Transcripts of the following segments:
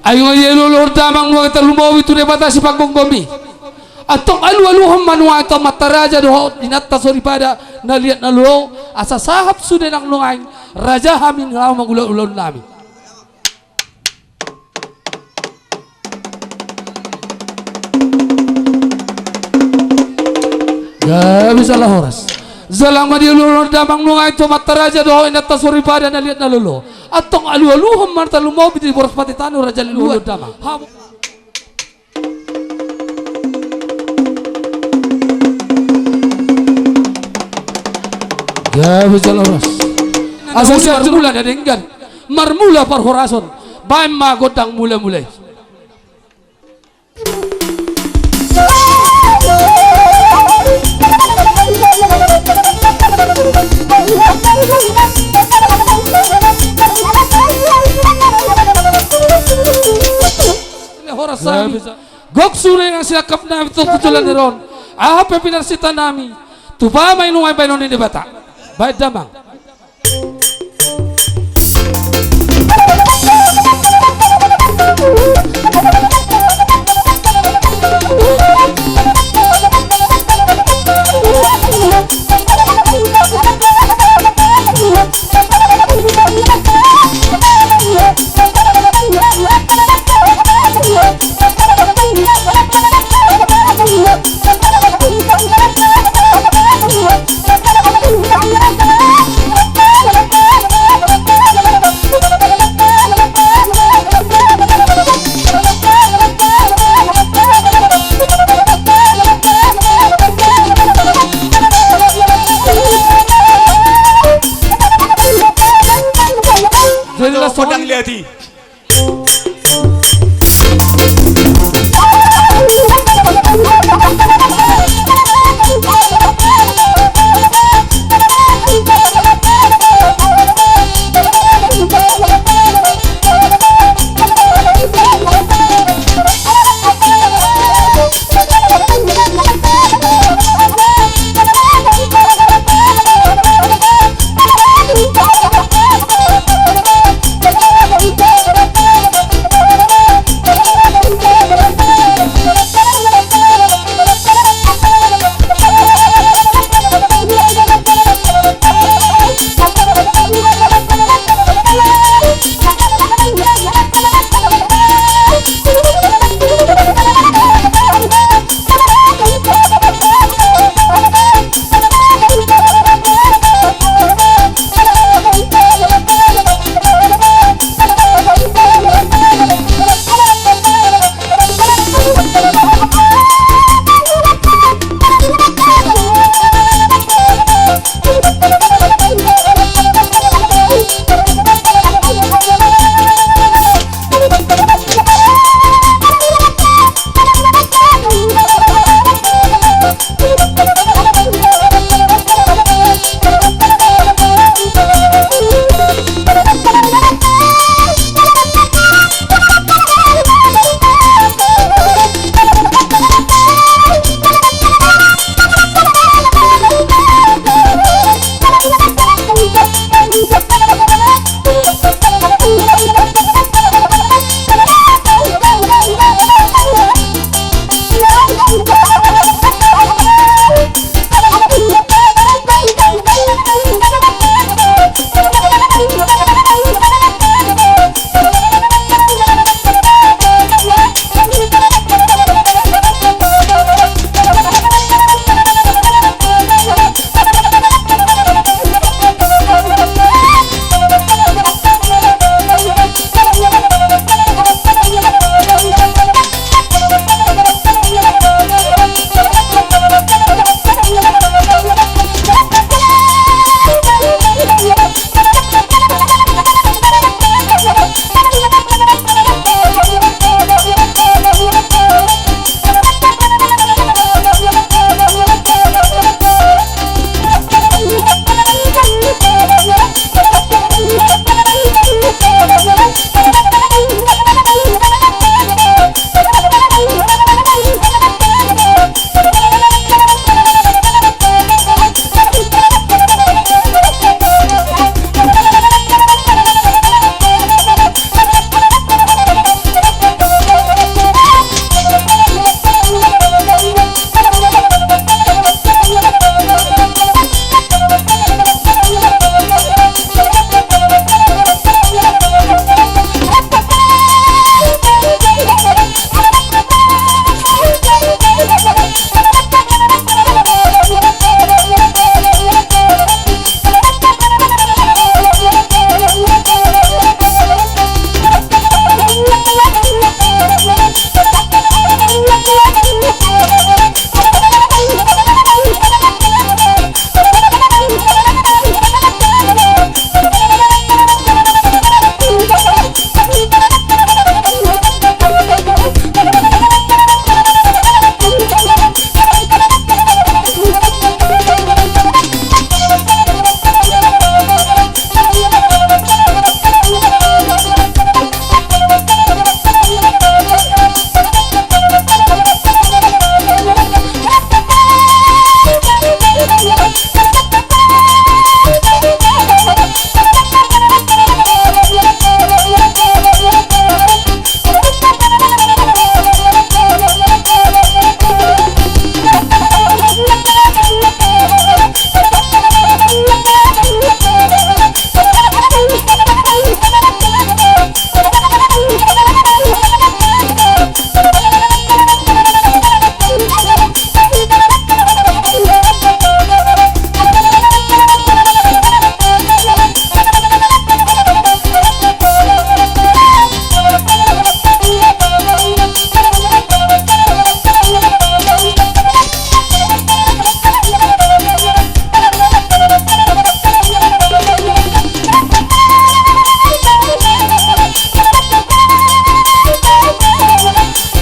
ayo yelulur damang nuang talumawi tu batasi pagonggomi atong alu-aluham manuang ito mataraja doho dinatta soripada naliat naluo asa sahab sudah nang nuang raja hamin ngalaw magulo-ulon namin gak bisa lah horas zalang madiulur damang nuang ito mataraja doho dinatta soripada naliat naluo atong alu-aluham man talumawi di boros patitano raja lulur damang ya bisa loros asal marmula ada enggan marmula par horason baim ma godang mula-mulai horas gok sure yang siakap na itu tutulan ni ron apa pinarsita nami tupa may nungay pa nun ni bata baik damang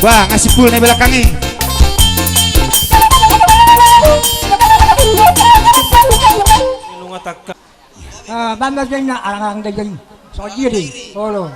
Wah, ngasih full nih belakangnya. Banda dyan na, arang dyan. So, diri. Olo.